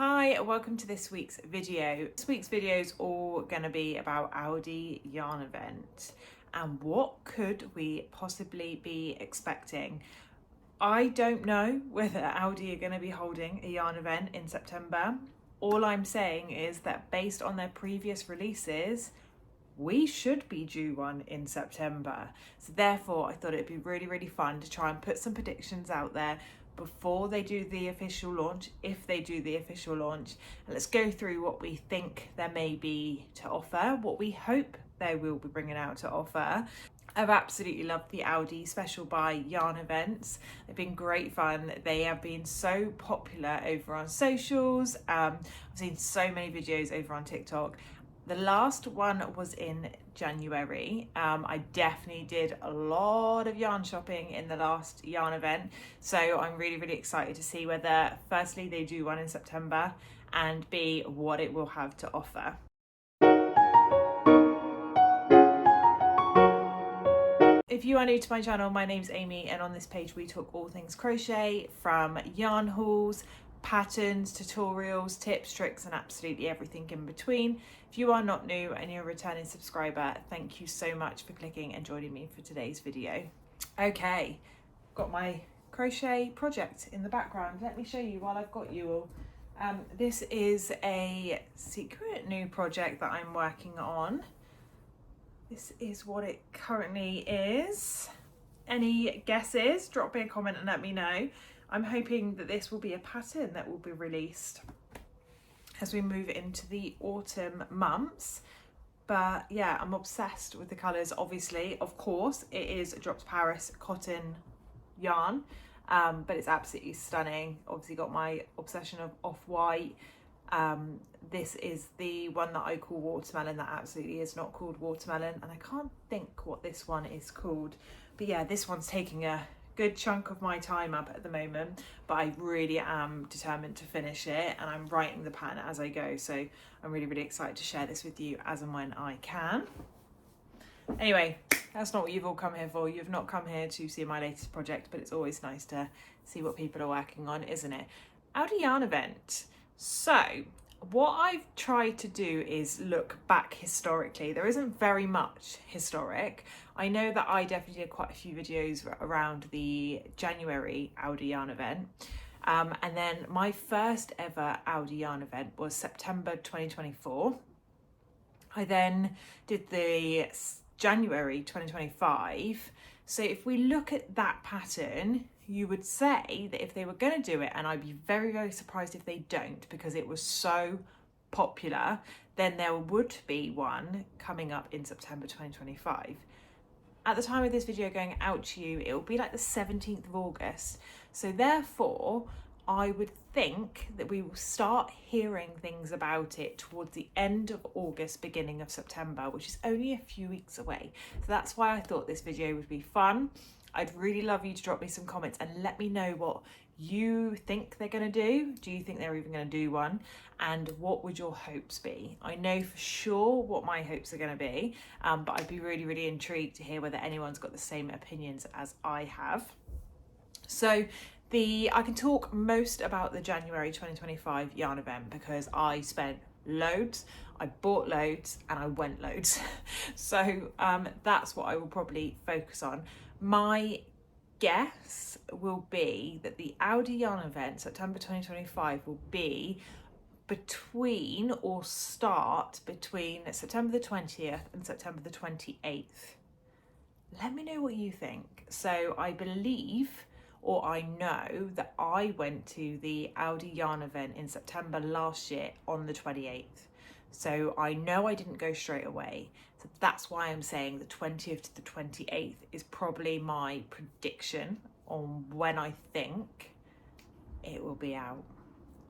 Hi, welcome to this week's video. This week's video is all going to be about Aldi yarn event and what could we possibly be expecting. I don't know whether Aldi are going to be holding a yarn event in September. All I'm saying is that based on their previous releases, we should be due one in September. So therefore, I thought it'd be really fun to try and put some predictions out there before they do the official launch, if they do the official launch. And let's go through what we think there may be to offer, what we hope they will be bringing out to offer. I've absolutely loved the Aldi special buy yarn events. They've been great fun. They have been so popular over on socials. I've seen so many videos over on TikTok. The last one was in January. I definitely did a lot of yarn shopping in the last yarn event. So I'm really excited to see whether firstly they do one in September and B, what it will have to offer. If you are new to my channel, my name's Amy, and on this page we talk all things crochet, from yarn hauls, patterns, tutorials, tips, tricks, and absolutely everything in between. If you are not new and you're a returning subscriber, thank you so much for clicking and joining me for today's video. Okay, got my crochet project in the background. Let me show you while I've got you all. This is a secret new project that I'm working on. This is what it currently is. Any guesses? Drop me a comment and let me know. I'm hoping that this will be a pattern that will be released as we move into the autumn months. But yeah, I'm obsessed with the colours. Obviously, of course, it is Dropped Paris cotton yarn, but it's absolutely stunning. Obviously got my obsession of off-white. This is the one that I call watermelon. That absolutely is not called watermelon, and I can't think what this one is called. But yeah, this one's taking a good chunk of my time up at the moment, but I really am determined to finish it, and I'm writing the pattern as I go, so I'm really excited to share this with you as and when I can. Anyway, that's not what you've all come here for. You've not come here to see my latest project, but it's always nice to see what people are working on, isn't it? Aldi yarn event. So what I've tried to do is look back historically. There isn't very much historic. I know that I definitely did quite a few videos around the January Aldi yarn event. And then my first ever Aldi yarn event was September 2024. I then did the January 2025. So if we look at that pattern, you would say that if they were going to do it, and I'd be very surprised if they don't because it was so popular, then there would be one coming up in September 2025. At the time of this video going out to you, it will be like the 17th of August. So therefore, I would think that we will start hearing things about it towards the end of August, beginning of September, which is only a few weeks away. So that's why I thought this video would be fun. I'd really love you to drop me some comments and let me know what you think they're going to do. Do you think they're even going to do one? And what would your hopes be? I know for sure what my hopes are going to be, but I'd be really intrigued to hear whether anyone's got the same opinions as I have. So I can talk most about the January 2025 yarn event because I spent loads, I bought loads, and I went loads. So that's what I will probably focus on. My guess will be that the Aldi yarn event, September 2025, will be between or start between September the 20th and September the 28th. Let me know what you think. So I believe, or I know, that I went to the Aldi yarn event in September last year on the 28th. So I know I didn't go straight away. So that's why I'm saying the 20th to the 28th is probably my prediction on when I think it will be out.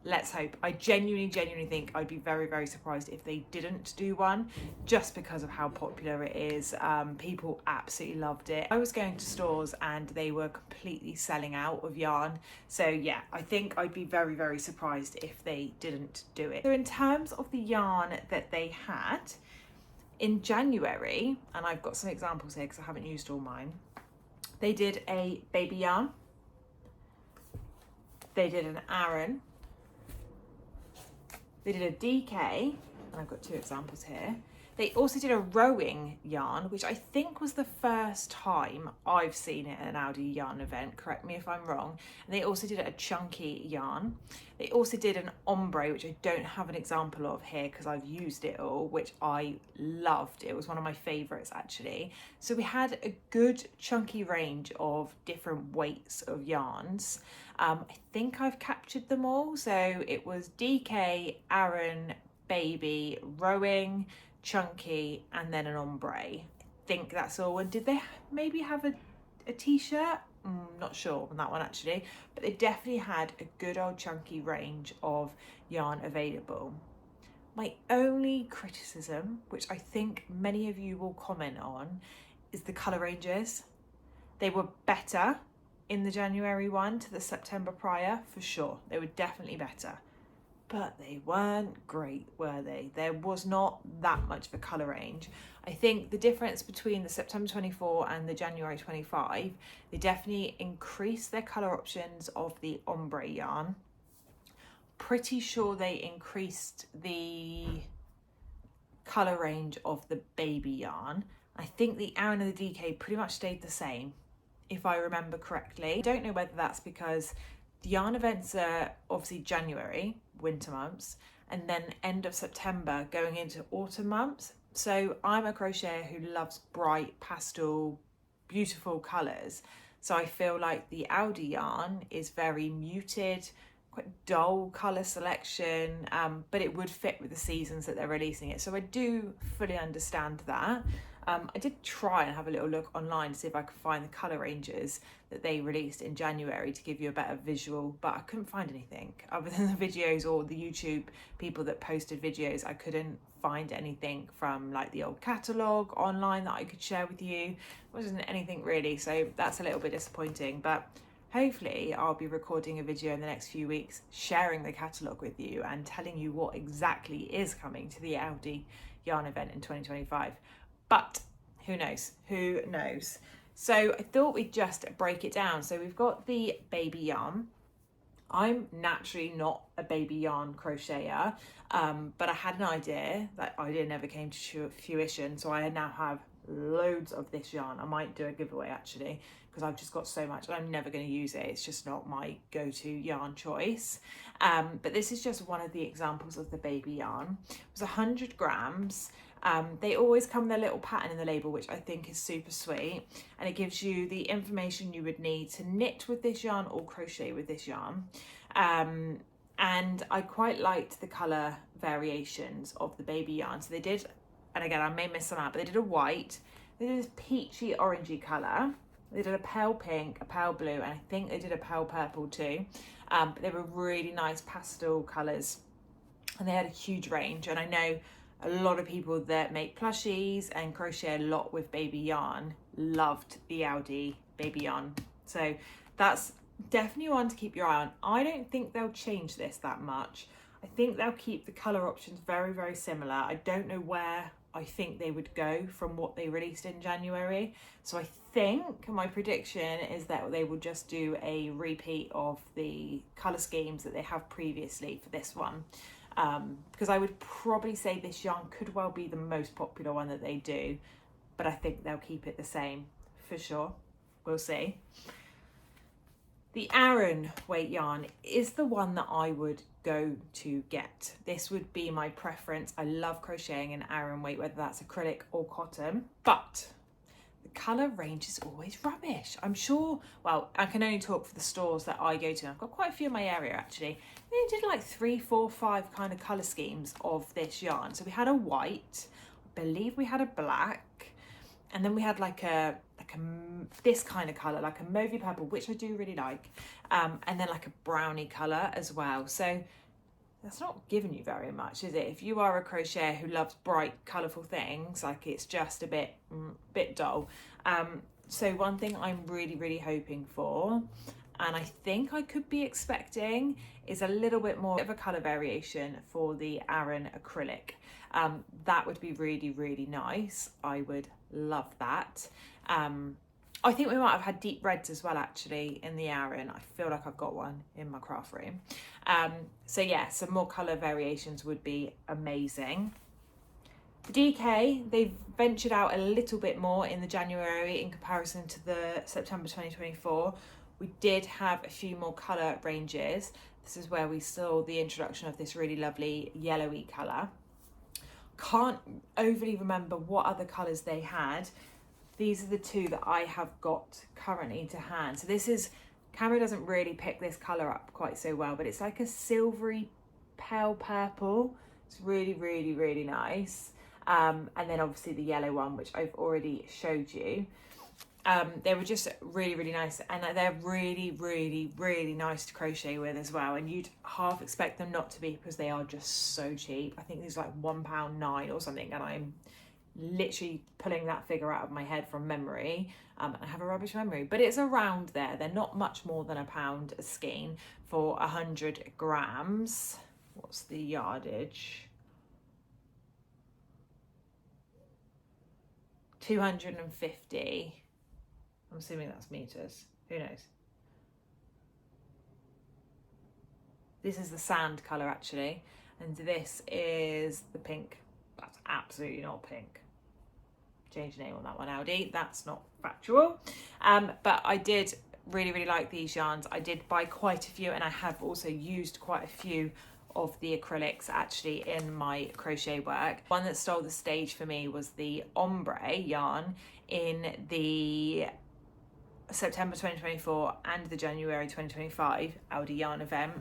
Let's hope. I genuinely think I'd be very surprised if they didn't do one, just because of how popular it is. People absolutely loved it. I was going to stores and they were completely selling out of yarn. So yeah, I think I'd be very surprised if they didn't do it. So in terms of the yarn that they had in January, and I've got some examples here because I haven't used all mine, they did a baby yarn, they did an Aran, They did a DK, and I've got 2 examples here. They also did a rowing yarn, which I think was the first time I've seen it at an Aldi yarn event, correct me if I'm wrong. And they also did a chunky yarn. They also did an ombre, which I don't have an example of here because I've used it all, which I loved. It was one of my favourites actually. So we had a good chunky range of different weights of yarns. I think I've captured them all. So it was DK, Aran, Baby, Rowing, Chunky, and then an ombre. I think that's all. And did they maybe have a t-shirt? Not sure on that one actually, but they definitely had a good old chunky range of yarn available. My only criticism, which I think many of you will comment on, is the colour ranges. They were better in the January one to the September prior, for sure. They were definitely better. But they weren't great, were they? There was not that much of a colour range. I think the difference between the September 24 and the January 25, they definitely increased their colour options of the ombre yarn. Pretty sure they increased the colour range of the baby yarn. I think the Aran and the DK pretty much stayed the same, if I remember correctly. I don't know whether that's because the yarn events are obviously January, winter months, and then end of September going into autumn months. So I'm a crocheter who loves bright pastel, beautiful colours. So I feel like the Aldi yarn is very muted, quite dull colour selection, but it would fit with the seasons that they're releasing it. So I do fully understand that. I did try and have a little look online to see if I could find the colour ranges that they released in January to give you a better visual, but I couldn't find anything other than the videos or the YouTube people that posted videos. I couldn't find anything from like the old catalogue online that I could share with you. It wasn't anything really, so that's a little bit disappointing, but hopefully I'll be recording a video in the next few weeks sharing the catalogue with you and telling you what exactly is coming to the Aldi yarn event in 2025. But who knows? Who knows? So I thought we'd just break it down. So we've got the baby yarn. I'm naturally not a baby yarn crocheter, but I had an idea. That idea never came to fruition. So I now have loads of this yarn. I might do a giveaway actually, because I've just got so much and I'm never going to use it. It's just not my go-to yarn choice. But this is just one of the examples of the baby yarn. It was 100 grams. They always come with a little pattern in the label, which I think is super sweet, and it gives you the information you would need to knit with this yarn or crochet with this yarn. And I quite liked the colour variations of the baby yarn. So they did, and again I may miss some out, but they did a white, they did this peachy orangey colour, they did a pale pink, a pale blue, and I think they did a pale purple too. But they were really nice pastel colours, and they had a huge range. And I know a lot of people that make plushies and crochet a lot with baby yarn loved the Aldi baby yarn. So that's definitely one to keep your eye on. I don't think they'll change this that much. I think they'll keep the colour options very, very similar. I don't know where I think they would go from what they released in January. So I think my prediction is that they will just do a repeat of the colour schemes that they have previously for this one. Because I would probably say this yarn could well be the most popular one that they do, but I think they'll keep it the same for sure. We'll see. The Aran weight yarn is the one that I would go to get. This would be my preference. I love crocheting an Aran weight, whether that's acrylic or cotton, but the colour range is always rubbish. I'm sure, well, I can only talk for the stores that I go to. I've got quite a few in my area actually. They did like 3, 4, 5 kind of colour schemes of this yarn. So we had a white, I believe we had a black, and then we had like this kind of colour, like a mauvey purple, which I do really like, and then like a brownie colour as well. So that's not giving you very much, is it? If you are a crocheter who loves bright, colourful things, like it's just a bit dull. So one thing I'm really, really hoping for, and I think I could be expecting, is a little bit more of a colour variation for the Aran acrylic. That would be really, really nice. I would love that. I think we might have had deep reds as well, actually, in the Aran. I feel like I've got one in my craft room. So yeah, some more colour variations would be amazing. The DK, they've ventured out a little bit more in the January in comparison to the September 2024. We did have a few more colour ranges. This is where we saw the introduction of this really lovely yellowy colour. Can't overly remember what other colours they had. These are the two that I have got currently to hand. So this is, camera doesn't really pick this colour up quite so well, but it's like a silvery pale purple. It's really, really, really nice. And then obviously the yellow one, which I've already showed you. They were just really, really nice, and they're really, really, really nice to crochet with as well. And you'd half expect them not to be, because they are just so cheap. I think these are like £1.09 or something, and I'm literally pulling that figure out of my head from memory. I have a rubbish memory, but it's around there. They're not much more than £1 a skein for 100 grams. What's the yardage? 250. I'm assuming that's meters. Who knows? This is the sand colour, actually, and this is the pink. That's absolutely not pink. Change the name on that one, Aldi. That's not factual. But I did really, really like these yarns. I did buy quite a few, and I have also used quite a few of the acrylics actually in my crochet work. One that stole the stage for me was the ombre yarn in the September 2024 and the January 2025 Aldi yarn event.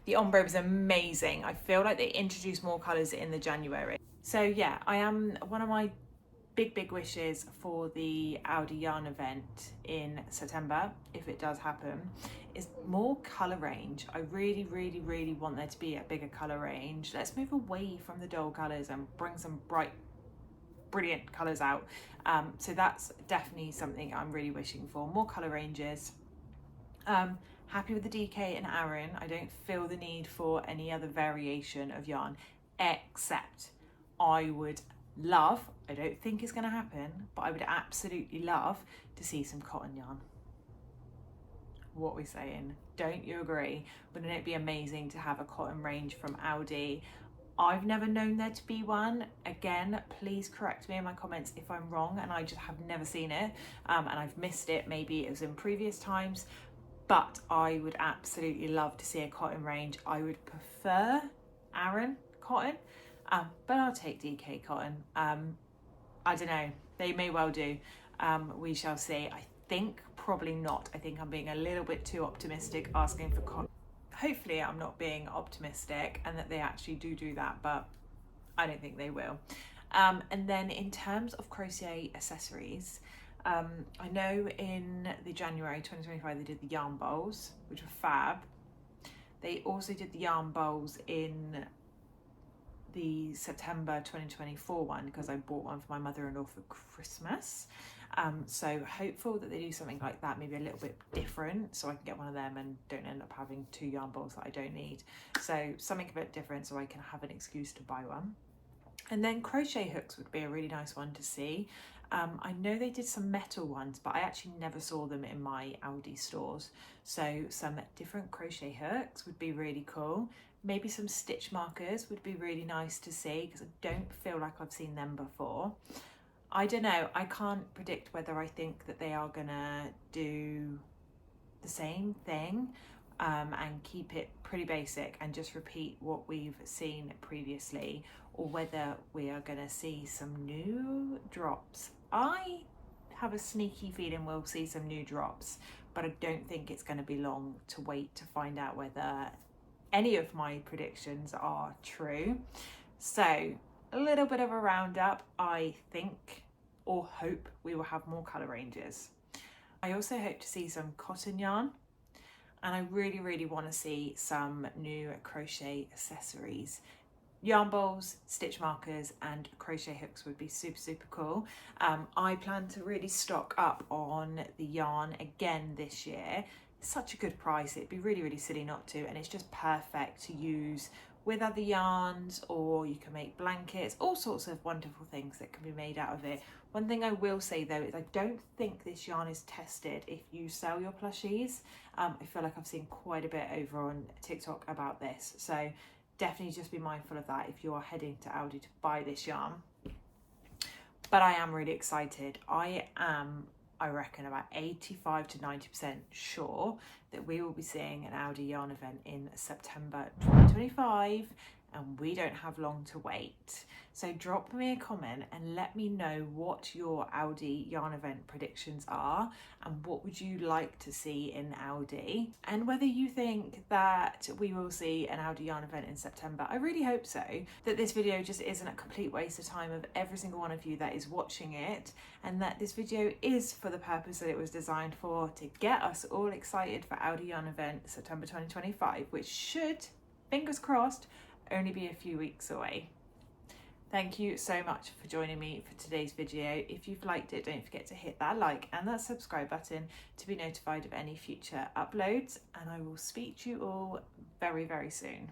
The ombre was amazing. I feel like they introduced more colours in the January. So yeah, one of my big wishes for the Aldi yarn event in September, if it does happen, is more colour range. I really, really, really want there to be a bigger colour range. Let's move away from the dull colours and bring some bright, brilliant colours out. So that's definitely something I'm really wishing for. More colour ranges. Happy with the DK and Aran. I don't feel the need for any other variation of yarn, except I would love, I don't think it's going to happen, but I would absolutely love to see some cotton yarn. What are we saying? Don't you agree? Wouldn't it be amazing to have a cotton range from Aldi? I've never known there to be one. Again, please correct me in my comments if I'm wrong and I just have never seen it, and I've missed it. Maybe it was in previous times, but I would absolutely love to see a cotton range. I would prefer Aran cotton, but I'll take DK cotton. I don't know, they may well do. We shall see. I think probably not. I think I'm being a little bit too optimistic asking for cotton. Hopefully I'm not being optimistic and that they actually do that, but I don't think they will. And then in terms of crochet accessories, I know in the January 2025 they did the yarn bowls, which were fab. They also did the yarn bowls in the September 2024 one, because I bought one for my mother-in-law for Christmas. So hopeful that they do something like that, maybe a little bit different, so I can get one of them and don't end up having 2 yarn bowls that I don't need. So something a bit different so I can have an excuse to buy one. And then crochet hooks would be a really nice one to see. I know they did some metal ones, but I actually never saw them in my Aldi stores. So some different crochet hooks would be really cool. Maybe some stitch markers would be really nice to see, because I don't feel like I've seen them before. I don't know, I can't predict whether I think that they are gonna do the same thing and keep it pretty basic and just repeat what we've seen previously, or whether we are gonna see some new drops. I have a sneaky feeling we'll see some new drops, but I don't think it's gonna be long to wait to find out whether any of my predictions are true. So a little bit of a roundup. I think or hope we will have more colour ranges. I also hope to see some cotton yarn, and I really, really want to see some new crochet accessories. Yarn bowls, stitch markers and crochet hooks would be super, super cool. I plan to really stock up on the yarn again this year. It's such a good price, it'd be really, really silly not to, and it's just perfect to use with other yarns, or you can make blankets, all sorts of wonderful things that can be made out of it. One thing I will say though is I don't think this yarn is tested if you sell your plushies. I feel like I've seen quite a bit over on TikTok about this, so definitely just be mindful of that if you are heading to Aldi to buy this yarn. But I am really excited. I reckon about 85 to 90% sure that we will be seeing an Aldi yarn event in September 2025, and we don't have long to wait. So drop me a comment and let me know what your Aldi yarn event predictions are and what would you like to see in Aldi, and whether you think that we will see an Aldi yarn event in September. I really hope so, that this video just isn't a complete waste of time of every single one of you that is watching it, and that this video is for the purpose that it was designed for, to get us all excited for Aldi yarn event September 2025, which should, fingers crossed, only be a few weeks away. Thank you so much for joining me for today's video. If you've liked it, don't forget to hit that like and that subscribe button to be notified of any future uploads, and I will speak to you all very, very soon.